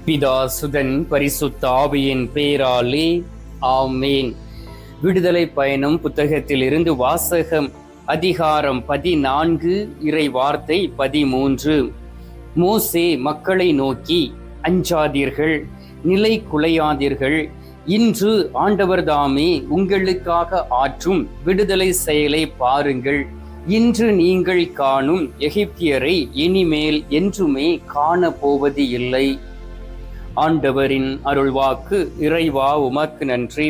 பிதா சுதன் பரிசுத்த ஆவியின் பேராலே ஆமேன். விடுதலை பயணம் புத்தகத்தில் இருந்து வாசகம். அதிகாரம் 14, இறை வார்த்தை 13. மோசே மக்களை நோக்கி, அஞ்சாதீர்கள், நிலை குலையாதீர்கள். இன்று ஆண்டவர் தாமே உங்களுக்காக ஆற்றும் விடுதலை செயலை பாருங்கள். இன்று நீங்கள் காணும் எகிப்தியரை இனிமேல் என்றுமே காண போவது இல்லை. ஆண்டவரின் அருள்வாக்கு. இறைவா உமக்கு நன்றி.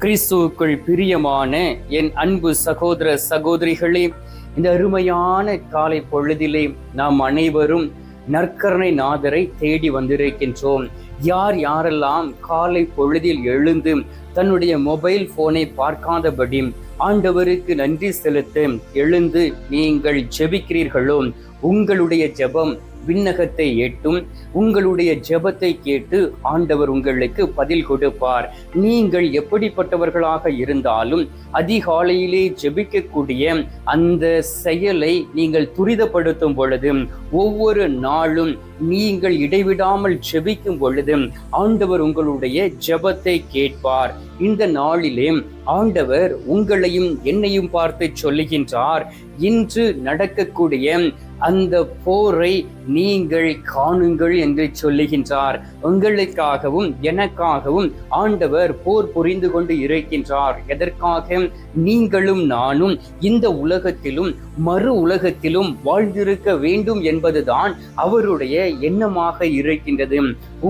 கிறிஸ்துவுக்குள் பிரியமான என் அன்பு சகோதர சகோதரிகளே, இந்த அருமையான காலை பொழுதிலே நாம் அனைவரும் நற்கருணை நாதரை தேடி வந்திருக்கின்றோம். யார் யாரெல்லாம் காலை பொழுதில் எழுந்து தன்னுடைய மொபைல் போனை பார்க்காதபடி ஆண்டவருக்கு நன்றி செலுத்த எழுந்து நீங்கள் ஜெபிக்கிறீர்களோ, உங்களுடைய ஜெபம் விண்ணகத்தை எட்டும். உங்களுடைய ஜெபத்தை கேட்டு ஆண்டவர் உங்களுக்கு பதில் கொடுப்பார். நீங்கள் எப்படிப்பட்டவர்களாக இருந்தாலும் அதிகாலையிலே ஜெபிக்கக்கூடிய அந்த செயலை நீங்கள் துரிதப்படுத்தும் பொழுது, ஒவ்வொரு நாளும் நீங்கள் இடைவிடாமல் ஜெபிக்கும் பொழுது ஆண்டவர் உங்களுடைய ஜெபத்தை கேட்பார். இந்த நாளிலே ஆண்டவர் உங்களையும் என்னையும் பார்த்து சொல்லுகின்றார், இன்று நடக்கக்கூடிய அந்த போரை நீங்கள் காணுங்கள் என்று சொல்லுகின்றார். உங்களுக்காகவும் எனக்காகவும் ஆண்டவர் போர் புரிந்து கொண்டு இருக்கின்றார். எதற்காக? நீங்களும் நானும் இந்த உலகத்திலும் மறு உலகத்திலும் வாழ்ந்திருக்க வேண்டும் என்பதுதான் அவருடைய எண்ணமாக இருக்கின்றது.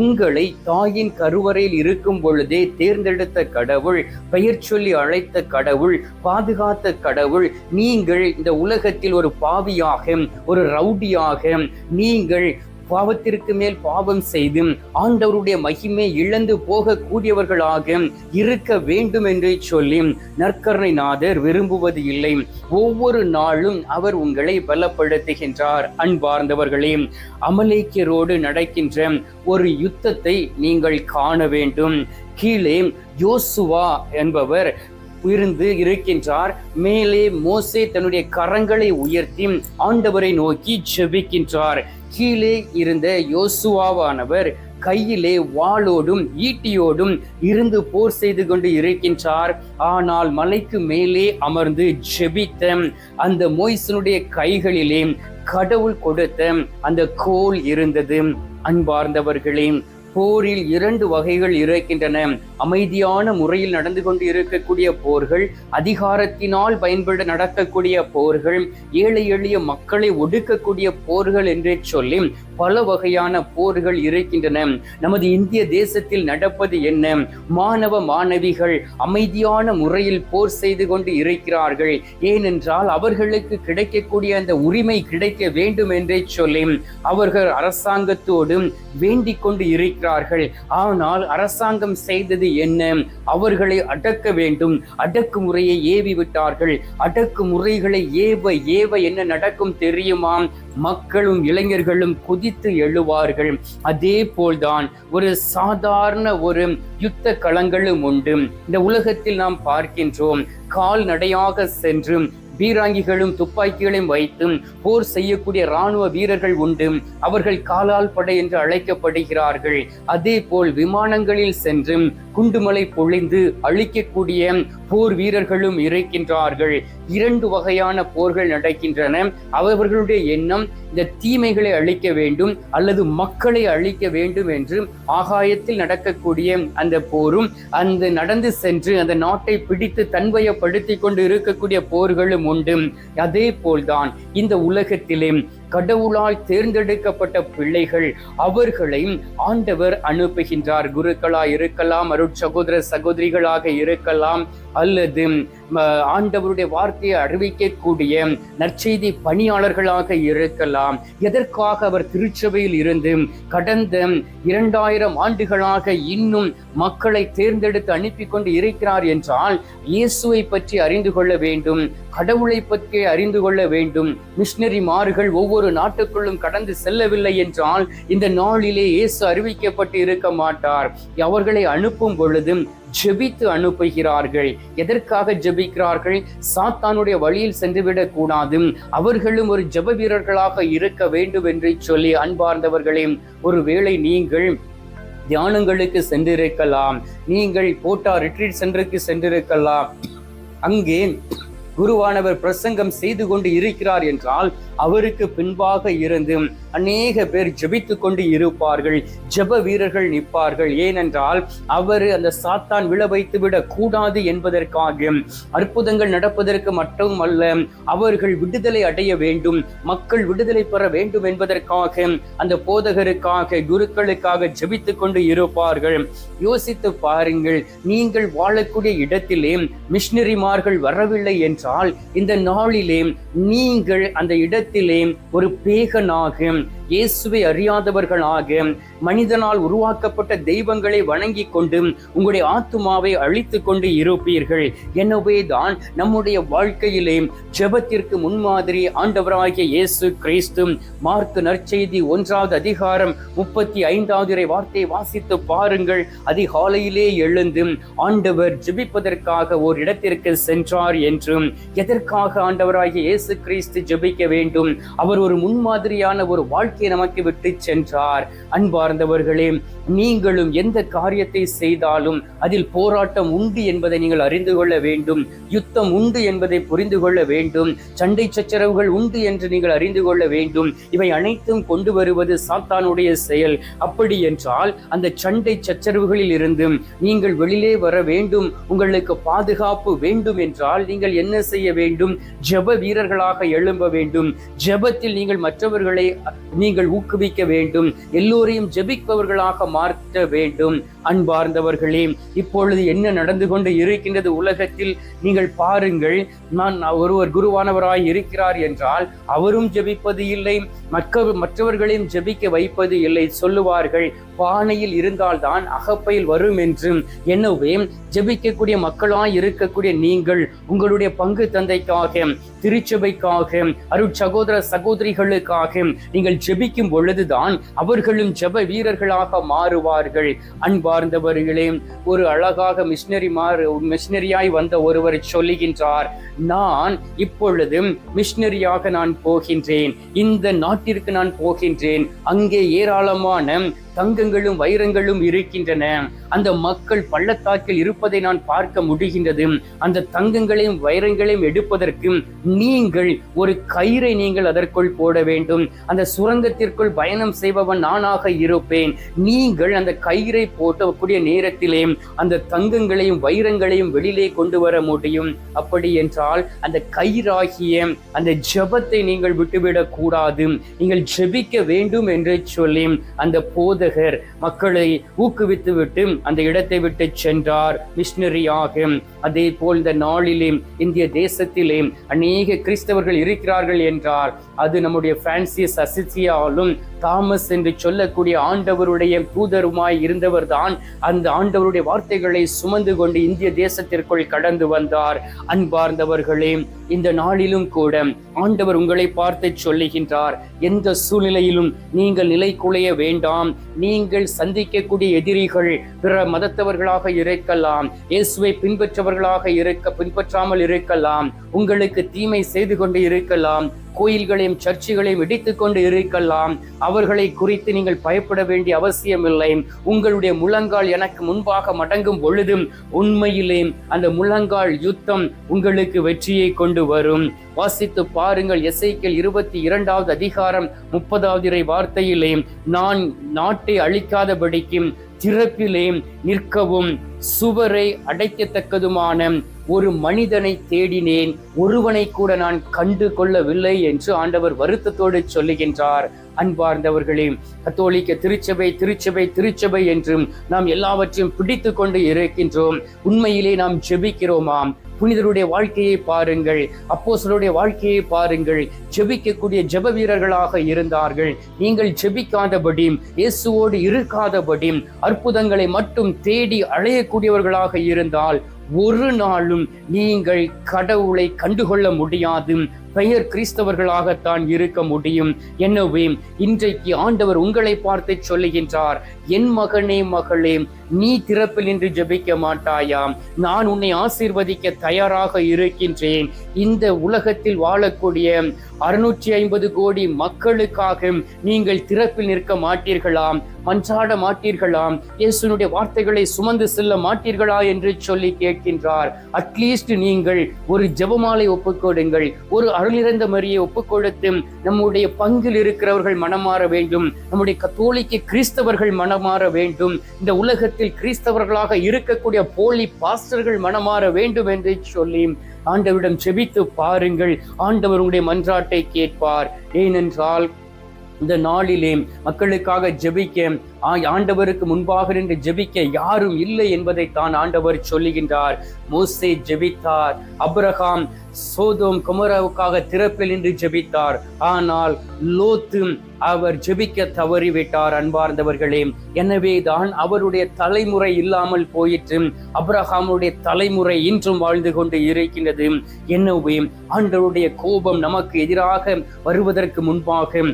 உங்களை தாயின் கருவறையில் இருக்கும் பொழுதே தேர்ந்தெடுத்த கடவுள், பெயர் சொல்லி அழைத்த கடவுள், பாதுகாத்த கடவுள். நீங்கள் இந்த உலகத்தில் ஒரு பாவியாக, ஒரு ரவுடியாக, நீங்கள் பாவத்திற்கு மேல் பாவம் செய்து ஆண்டவருடைய மகிமை இழந்து போகக்கூடியவர்களாக இருக்க வேண்டும் என்று சொல்லி நற்கருணை நாதர் விரும்புவது இல்லை. ஒவ்வொரு நாளும் அவர் உங்களை பலப்படுத்துகின்றார். அன்பார்ந்தவர்களே, அமலேக்கியரோடு நடக்கின்ற ஒரு யுத்தத்தை நீங்கள் காண வேண்டும். கீழே யோசுவா என்பவர் இருந்து இருக்கின்றார். மேலே மோசே தன்னுடைய கரங்களை உயர்த்தி ஆண்டவரை நோக்கி ஜெபிக்கின்றார். கீழே இருந்த யோசுவாவானவர் கையிலே வாளோடும் ஈட்டியோடும் இருந்து போர் செய்து கொண்டு இருக்கின்றார். ஆனால் மலைக்கு மேலே அமர்ந்து ஜெபித்த அந்த மோய்சனுடைய கைகளிலே கடவுள் கொடுத்த அந்த கோல் இருந்தது. அன்பார்ந்தவர்களே, போரில் 2 வகைகள் இருக்கின்றன. அமைதியான முறையில் நடந்து கொண்டு இருக்கக்கூடிய போர்கள், அதிகாரத்தினால் பயன்பட நடக்கக்கூடிய போர்கள், ஏழை எளிய மக்களை ஒடுக்கக்கூடிய போர்கள் என்றே சொல்லி பல வகையான போர்கள் இருக்கின்றன. நமது இந்திய தேசத்தில் நடப்பது என்ன? மாணவ மாணவிகள் அமைதியான முறையில் போர் செய்து கொண்டு இருக்கிறார்கள். ஏனென்றால் அவர்களுக்கு கிடைக்கக்கூடிய அந்த உரிமை கிடைக்க வேண்டும் என்றே சொல்லி அவர்கள் அரசாங்கத்தோடு வேண்டிக் கொண்டு இருக்கிறார்கள். ஆனால் அரசாங்கம் செய்தது என்ன? அவர்களை அடக்க வேண்டும். அடக்குமுறையை ஏவி விட்டார்கள். அடக்குமுறைகளை ஏவ என்ன நடக்கும் தெரியுமா? மக்களும் இளைஞர்களும் குதித்து எழுவார்கள். அதே போல்தான் ஒரு சாதாரண ஒரு யுத்த களங்களும் உண்டு. இந்த உலகத்தில் நாம் பார்க்கின்றோம். கால்நடையாக சென்று பீராங்கிகளும் துப்பாக்கிகளையும் வைத்து போர் செய்யக்கூடிய இராணுவ வீரர்கள் உண்டு. அவர்கள் காலால் படை என்று அழைக்கப்படுகிறார்கள். அதே போல் விமானங்களில் சென்று குண்டுமலை பொழிந்து அழிக்கக்கூடிய போர் வீரர்களும் இருக்கின்றார்கள். 2 வகையான போர்கள் நடக்கின்றன. அவர்களுடைய எண்ணம் இந்த தீமைகளை அழிக்க வேண்டும் அல்லது மக்களை அழிக்க வேண்டும் என்று. ஆகாயத்தில் நடக்கக்கூடிய அந்த போரும், அந்த நடந்து சென்று அந்த நாட்டை பிடித்து தன்வயப்படுத்தி கொண்டு இருக்கக்கூடிய போர்களும் உண்டு. அதே போல்தான் இந்த உலகத்திலே கடவுளால் தேர்ந்தெடுக்கப்பட்ட பிள்ளைகள், அவர்களை ஆண்டவர் அனுப்புகின்றார். குருக்களாக இருக்கலாம், அருட்சகோதர சகோதரிகளாக இருக்கலாம், அல்லது ஆண்டவருடைய வார்த்தையை அறிவிக்கக்கூடிய நற்செய்தி பணியாளர்களாக இருக்கலாம். எதற்காக அவர் திருச்சபையில் இருந்து கடந்த 2000 ஆண்டுகளாக இன்னும் மக்களை தேர்ந்தெடுத்து அனுப்பி கொண்டு இருக்கிறார் என்றால், இயேசுவை பற்றி அறிந்து கொள்ள வேண்டும், கடவுளை பற்றி அறிந்து கொள்ள வேண்டும். மிஷனரிமார்கள் ஒவ்வொரு நாட்டுக்குள்ளும் கடந்து செல்லவில்லை என்றால் இந்த நாளிலே இயேசு அறிவிக்கப்பட்டு இருக்க மாட்டார். அவர்களை அனுப்பும் பொழுது ஜெபித்து அனுப்புகிறார்கள். எதற்காக ஜெபிக்கிறார்கள்? சாத்தானுடைய வழியில் சென்றுவிடக் கூடாது, அவர்களும் ஒரு ஜெப வீரர்களாக இருக்க வேண்டும் என்று சொல்லி. அன்பார்ந்தவர்களே, ஒருவேளை நீங்கள் தியானங்களுக்கு சென்றிருக்கலாம், நீங்கள் போட்டா ரிட்ரீட் சென்டருக்கு சென்றிருக்கலாம். அங்கே குருவானவர் பிரசங்கம் செய்து கொண்டு இருக்கிறார் என்றால் அவருக்கு பின்பாக இருந்து அநேக பேர் ஜெபித்து கொண்டு இருப்பார்கள், ஜெப வீரர்கள் நிற்பார்கள். ஏனென்றால் அவர் அந்த சாத்தான் விழ வைத்து விடக் கூடாது என்பதற்காக, அற்புதங்கள் நடப்பதற்கு மட்டுமல்ல, அவர்கள் விடுதலை அடைய வேண்டும், மக்கள் விடுதலை பெற வேண்டும் என்பதற்காக அந்த போதகருக்காக, குருக்களுக்காக ஜெபித்து கொண்டு இருப்பார்கள். யோசித்து பாருங்கள், நீங்கள் வாழக்கூடிய இடத்திலே மிஷனரிமார்கள் வரவில்லை என்றால் இந்த நாளிலே நீங்கள் அந்த இடத்திலே ஒரு பேகனாக, இயேசுவை அறியாதவர்களாக, மனிதனால் உருவாக்கப்பட்ட தெய்வங்களை வணங்கி கொண்டு உங்களுடைய ஆத்துமாவை அழித்து கொண்டு இருப்பீர்கள். எனவே தான் நம்முடைய வாழ்க்கையிலே ஜெபத்திற்கு முன்மாதிரி ஆண்டவராகிய இயேசு கிறிஸ்து மார்க்கு நற்செய்தி 1வது அதிகாரம் 35வது வார்த்தையை வாசித்து பாருங்கள். அதிகாலையிலே எழுந்து ஆண்டவர் ஜெபிப்பதற்காக ஒரு இடத்திற்கு சென்றார் என்றும், எதற்காக ஆண்டவராகிய இயேசு கிறிஸ்து ஜெபிக்க வேண்டும்? அவர் ஒரு முன்மாதிரியான ஒரு வாழ்க்கையை நமக்கு விட்டு சென்றார். அன்பார்ந்தவர்களே, நீங்களும் எந்த காரியத்தை செய்தாலும் அதில் போராட்டம் உண்டு என்பதை நீங்கள் அறிந்து கொள்ள வேண்டும், யுத்தம் உண்டு என்பதை புரிந்து கொள்ள வேண்டும், சண்டை சச்சரவுகள் உண்டு என்று நீங்கள் அறிந்து கொள்ள வேண்டும். இவை அனைத்தும் கொண்டு வருவது சாத்தானுடைய செயல். அப்படி என்றால் அந்த சண்டை சச்சரவுகளில் இருந்து நீங்கள் வெளியிலே வர வேண்டும், உங்களுக்கு பாதுகாப்பு வேண்டும் என்றால் நீங்கள் என்ன செய்ய வேண்டும்? ஜெப வீரர்களாக எழும்ப வேண்டும். ஜெபத்தில் நீங்கள் மற்றவர்களை நீங்கள் ஊக்குவிக்க வேண்டும், எல்லோரையும் ஜெபிப்பவர்களாக மாற்ற வேண்டும். அன்பார்ந்தவர்களே, இப்பொழுது என்ன நடந்து கொண்டு இருக்கின்றது உலகத்தில் நீங்கள் பாருங்கள். நான் ஒருவர் குருவானவராய் இருக்கிறார் என்றால் அவரும் ஜெபிப்பது இல்லை, மற்றவர்களையும் ஜெபிக்க வைப்பது இல்லை. சொல்லுவார்கள், பானையில் இருந்தால்தான் அகப்பையில் வரும் என்று. எனவே ஜெபிக்கக்கூடிய மக்களாய் இருக்கக்கூடிய நீங்கள் உங்களுடைய பங்கு தந்தைக்காக, திருச்சபைக்காக, அருட்சகோதர சகோதரிகளுக்காக நீங்கள் ஜெபிக்கும் பொழுதுதான் அவர்களும் ஜெப வீரர்களாக மாறுவார்கள். அன்பார்ந்தவர்களே, ஒரு அழகாக மிஷனரியாய் வந்த ஒருவர் சொல்லுகின்றார், நான் இப்பொழுது மிஷனரியாக நான் போகின்றேன், இந்த நாட்டிற்கு நான் போகின்றேன், அங்கே ஏராளமான தங்கங்களும் வைரங்களும் இருக்கின்றன, அந்த மக்கள் பள்ளத்தாக்கில் இருப்பதை நான் பார்க்க முடிகின்றது. அந்த தங்கங்களையும் வைரங்களையும் எடுப்பதற்கு நீங்கள் ஒரு கயிறை நீங்கள் அதற்குள் போட வேண்டும். அந்த சுரங்கத்திற்குள் பயணம் செய்பவன் நானாக இருப்பேன். நீங்கள் அந்த கயிறை போட்டக்கூடிய நேரத்திலே அந்த தங்கங்களையும் வைரங்களையும் வெளியிலே கொண்டு வர முடியும். அப்படி என்றால் அந்த கயிறாகிய அந்த ஜெபத்தை நீங்கள் விட்டுவிடக் கூடாது, நீங்கள் ஜெபிக்க வேண்டும் என்று சொல்லி அந்த போதகர் மக்களை ஊக்குவித்து விட்டு அந்த இடத்தை விட்டு சென்றார் மிஷனரியாக. அதே போல் இந்த நாளிலே இந்திய தேசத்திலே அநேக கிறிஸ்தவர்கள் இருக்கிறார்கள் என்றார், அது நம்முடைய பிரான்சிஸ் அசிசியாலும் தாமஸ் என்று சொல்லக்கூடிய ஆண்டவருடைய தூதருமாய் இருந்தவர் தான் அந்த ஆண்டவருடைய வார்த்தைகளை சுமந்து கொண்டு இந்திய தேசத்திற்குள் கடந்து வந்தார். அன்பார்ந்தவர்களே, இந்த நாளிலும் கூட ஆண்டவர் உங்களை பார்த்து சொல்லுகின்றார், எந்த சூழ்நிலையிலும் நீங்கள் நிலை குலைய வேண்டாம். நீங்கள் சந்திக்கக்கூடிய எதிரிகள் பிற மதத்தவர்களாக இருக்கலாம், இயேசுவை பின்பற்றாமல் இருக்கலாம், உங்களுக்கு தீமை செய்து கொண்டு இருக்கலாம், கோயில்களையும் சர்ச்சுகளையும் இடித்துக் கொண்டு இருக்கலாம். அவர்களை குறித்து நீங்கள் பயப்பட வேண்டிய அவசியமில்லை. உங்களுடைய முழங்கால் எனக்கு முன்பாக மடங்கும் பொழுதும் உண்மையிலே அந்த முழங்கால் யுத்தம் உங்களுக்கு வெற்றியை கொண்டு வரும். வாசித்து பாருங்கள், எசேக்கியேல் 22வது அதிகாரம் 30வது வார்த்தையிலே, நான் நாட்டை அழிக்காதபடிக்கு திறப்பிலே நிற்கவும் சுவரை அடைக்கத்தக்கதுமான ஒரு மனிதனை தேடினேன், ஒருவனை கூட நான் கண்டு கொள்ளவில்லை என்று ஆண்டவர் வருத்தத்தோடு சொல்லுகின்றார். அன்பார்ந்தவர்களே, கத்தோலிக்க திருச்சபை என்றும் நாம் எல்லாவற்றையும் பிடித்து கொண்டு இருக்கின்றோம். உண்மையிலே நாம் ஜெபிக்கிறோமாம்? புனிதருடைய வாழ்க்கையை பாருங்கள், அப்போஸ்தலருடைய வாழ்க்கையை பாருங்கள். ஜெபிக்கக்கூடிய ஜெப வீரர்களாக இருந்தார்கள். நீங்கள் ஜெபிக்காதபடி, இயேசுவோடு இருக்காதபடி, அற்புதங்களை மட்டும் தேடி அலையக்கூடியவர்களாக இருந்தால் ஒரு நாளும் நீங்கள் கடவுளை கண்டுகொள்ள முடியாது. பெயர் கிறிஸ்தவர்களாகத்தான் இருக்க முடியும். எனவே இன்றைக்கு ஆண்டவர் உங்களை பார்த்து சொல்லுகின்றார், என் மகனே மகளே, நீ திறப்பில் நின்று ஜெபிக்க மாட்டாயாம்? நான் உன்னை ஆசீர்வதிக்க தயாராக இருக்கின்றேன். இந்த உலகத்தில் வாழக்கூடிய 650 கோடி மக்களுக்காக நீங்கள் திறப்பில் நிற்க மாட்டீர்களாம்? மன்றாட மாட்டீர்களாம்? இயேசுனுடைய வார்த்தைகளை சுமந்து செல்ல மாட்டீர்களா என்று சொல்லி கேட்கின்றார். அட்லீஸ்ட் நீங்கள் ஒரு ஜெபமாலை ஒப்புக்கொடுங்கள், ஒரு அருளிறந்த மரியை ஒப்புக்கொடுத்து நம்முடைய பங்கில் இருக்கிறவர்கள் மனமாற வேண்டும், நம்முடைய கத்தோலிக்க கிறிஸ்தவர்கள் மனமாற வேண்டும், இந்த உலகத்தில் கிறிஸ்தவர்களாக இருக்கக்கூடிய போலி பாஸ்டர்கள் மனமாற வேண்டும் என்று சொல்லி ஆண்டவரிடம் ஜெபித்து பாருங்கள். ஆண்டவர் உங்களுடைய மன்றாட்டை கேட்பார். ஏனென்றால் இந்த நாளிலே மக்களுக்காக ஜெபிக்க ஆண்டவருக்கு முன்பாக நின்று ஜெபிக்க யாரும் இல்லை என்பதை தான் ஆண்டவர் சொல்லுகின்றார். மோசே ஜெபித்தார், அப்ரஹாம் சோதோம் கொமோராவுக்காக திறப்பில் நின்று ஜெபித்தார். ஆனால் லோத்து அவர் ஜெபிக்க தவறிவிட்டார். அன்பார்ந்தவர்களே, எனவே தான் அவருடைய தலைமுறை இல்லாமல் போயிற்று. அப்ரஹாமுடைய தலைமுறை இன்றும் வாழ்ந்து கொண்டு இருக்கின்றது. எனவே ஆண்டவருடைய கோபம் நமக்கு எதிராக வருவதற்கு முன்பாக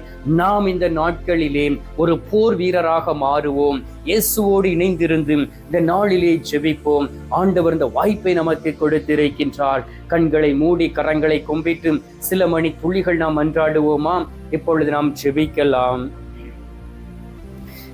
நாம் இந்த நாட்களிலே ஒரு போர் வீரராக மாறுவோம். இயேசுவோடு இணைந்திருந்து இந்த நாளிலே ஜெபிப்போம். ஆண்டவர் இந்த வாய்ப்பை நமக்கு கொடுத்திருக்கின்றார். கண்களை மூடி கரங்களை கும்பிட்டு சில மணி துளிகள் நாம் மன்றாடுவோமா? இப்பொழுது நாம் ஜெபிக்கலாம்.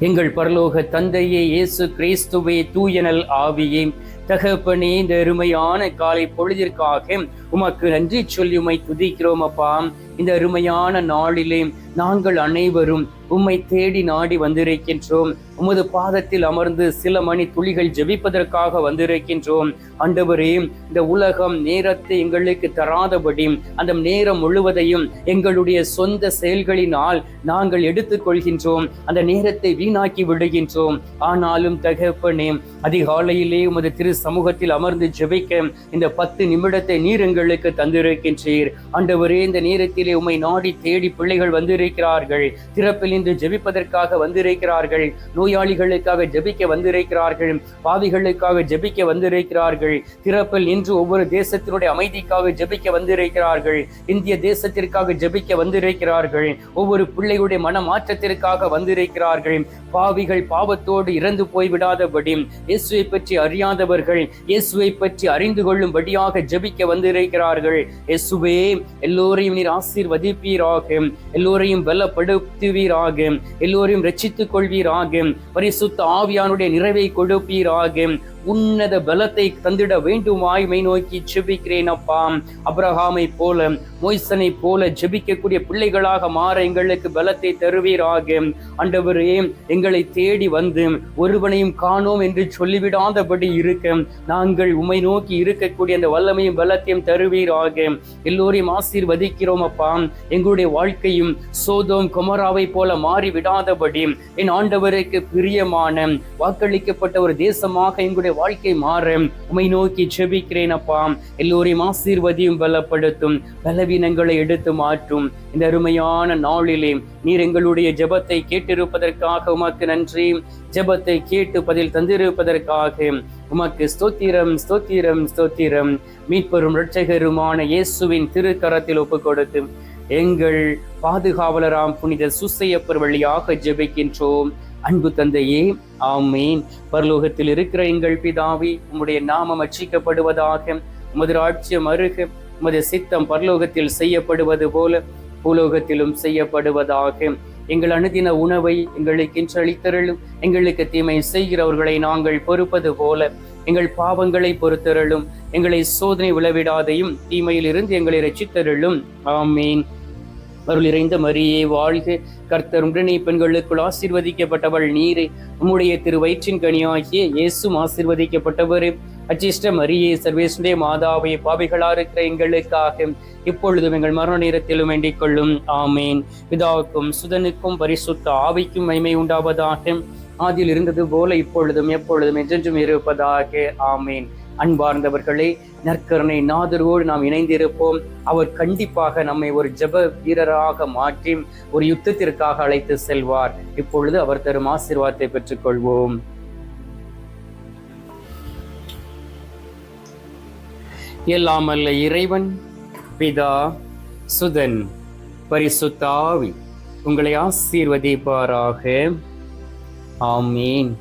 எங்கள் பரலோக தந்தையே, இயேசு கிறிஸ்துவே, தூயனல் ஆவியே, தகப்பனே, இந்த அருமையான காலை பொழுதிற்காக உமக்கு நன்றி சொல்லி உம்மை துதிக்கிறோம் அப்பா. இந்த அருமையான நாளிலே நாங்கள் அனைவரும் உம்மை தேடி நாடி வந்திருக்கின்றோம். உமது பாதத்தில் அமர்ந்து சில மணி துளிகள் ஜெபிப்பதற்காக வந்திருக்கின்றோம். ஆண்டவரே, இந்த உலகம் நேரத்தை எங்களுக்கு தராதபடி அந்த நேரம் முழுவதையும் எங்களுடைய சொந்த செயல்களினால் நாங்கள் எடுத்துக்கொள்கின்றோம். அந்த நேரத்தை வீணாக்கி விடுகின்றோம். ஆனாலும் தகப்பனே, அதிகாலையிலே உமது திரு சமூகத்தில் அமர்ந்து ஜெபிக்க இந்த 10 நிமிடத்தை நீர் எங்களுக்கு தந்திருக்கின்றீர். ஆண்டவரே, இந்த நேரத்திலே உம்மை நாடி தேடி பிள்ளைகள் வந்திருக்கிறார்கள். திறப்பில் இன்று ஜெபிப்பதற்காக வந்திருக்கிறார்கள். நோயாளிகளுக்காக ஜெபிக்க வந்திருக்கிறார்கள். பாவிகளுக்காக ஜெபிக்க வந்திருக்கிறார்கள். திறப்பில் இன்று ஒவ்வொரு தேசத்தினுடைய அமைதிக்காக ஜெபிக்க வந்திருக்கிறார்கள். இந்திய தேசத்திற்காக ஜெபிக்க வந்திருக்கிறார்கள். ஒவ்வொரு பிள்ளைகளுடைய மன மாற்றத்திற்காக வந்திருக்கிறார்கள். பாவிகள் பாவத்தோடு இறந்து போய்விடாதபடி, இயேசுவை பற்றி அறியாதவர்கள் இயேசுவை பற்றி அறிந்து கொள்ளும்படியாக ஜெபிக்க வந்திருக்கிறார்கள். இயேசுவே, எல்லோரையும் நீர் ஆசீர்வதிப்பீராக, எல்லோரையும் பலப்படுத்துவீராக, எல்லோரையும் ரட்சித்துக் கொள்வீராக, பரிசுத்த ஆவியானுடைய நிறைவை கொடுப்பீராக, உன்னத பலத்தை தந்திட வேண்டுமாய் மை நோக்கி ஜெபிக்கிறேன் அப்பா. அப்ரஹாமை போல, மோய்சனை போல ஜெபிக்கக்கூடிய பிள்ளைகளாக மாற எங்களுக்கு பலத்தை தருவீராக. ஆண்டவரே, எங்களை தேடி வந்து ஒருவனையும் காணோம் என்று சொல்லிவிடாதபடி இருக்க நாங்கள் உம்மை நோக்கி இருக்கக்கூடிய அந்த வல்லமையும் பலத்தையும் தருவீராக. எல்லோரையும் ஆசீர்வதிக்கிறோம் அப்பா. எங்களுடைய வாழ்க்கையும் சோதோம் கொமோராவை போல மாறி விடாதபடி என் ஆண்டவருக்கு பிரியமான வாக்களிக்கப்பட்ட ஒரு தேசமாக எங்களுடைய வாழ்க்கை மாற உம்மை நோக்கி ஜெபிக்கிறேன் அப்பா. எல்லோரையும் ஆசீர்வதியும் பலப்படுத்தும், பலவீனங்களை எடுத்து மாற்றும். இந்த அருமையான நாளிலே நீர் எங்களுடைய ஜெபத்தை கேட்டிருப்பதற்காக உமக்கு நன்றி. ஜெபத்தை கேட்டு பதில் தந்திருப்பதற்காக உமக்கு ஸ்தோத்திரம், ஸ்தோத்திரம், ஸ்தோத்திரம். மீட்பெரும் இரட்சகருமான இயேசுவின் திருக்கரத்தில் ஒப்பு கொடுத்து எங்கள் பாதுகாவலராம் புனித சூசையப்பர் வழியாக ஜெபிக்கின்றோம். அன்பு தந்தையே, ஆமீன். பரலோகத்தில் இருக்கிற எங்கள் பிதாவே, உம்முடைய நாமம் அர்ச்சிக்கப்படுவதாக, உமது ராஜ்யம் அருக, உமது சித்தம் பரலோகத்தில் செய்யப்படுவது போல பூலோகத்திலும் செய்யப்படுவதாக. எங்கள் அனுதின உணவை எங்களுக்கு இன்று அளித்தருளும். எங்களுக்கு தீமை செய்கிறவர்களை நாங்கள் பொறுப்பது போல எங்கள் பாவங்களை பொறுத்தருளும். எங்களை சோதனை விளைவிடாதையும் தீமையில் இருந்து எங்களை ரட்சித்தருளும். ஆமீன். அருள் இறைந்த மரியே வாழ்க, கர்த்தர் உடனே பெண்களுக்குள் ஆசீர்வதிக்கப்பட்டவள் நீரே. உம்முடைய திரு வயிற்றின் கனியாகிய இயேசும் ஆசீர்வதிக்கப்பட்டவரே. அச்சிஷ்ட மரியே, சர்வேசுடைய மாதாவே, பாவிகளா இருக்கிற எங்களுக்காக இப்பொழுதும் எங்கள் மரண நேரத்திலும் வேண்டிக் கொள்ளும். ஆமேன். பிதாவுக்கும் சுதனுக்கும் பரிசுத்த ஆவிக்கும் மகிமை உண்டாவதாக. ஆதியில் இருந்தது போல இப்பொழுதும் எப்பொழுதும் என்றென்றும் இருப்பதாக. ஆமேன். அன்பார்ந்தவர்களே, நற்கருணை நாதரோடு நாம் இணைந்திருப்போம். அவர் கண்டிப்பாக நம்மை ஒரு ஜெப வீரராக மாற்றி ஒரு யுத்தத்திற்காக அழைத்து செல்வார். இப்பொழுது அவர் தரும் ஆசீர்வாதத்தை பெற்றுக்கொள்வோம். எல்லாம் அல்ல இறைவன், பிதா, சுதன், பரிசுத்த ஆவி உங்களை ஆசீர்வதிப்பாராக. ஆமீன்.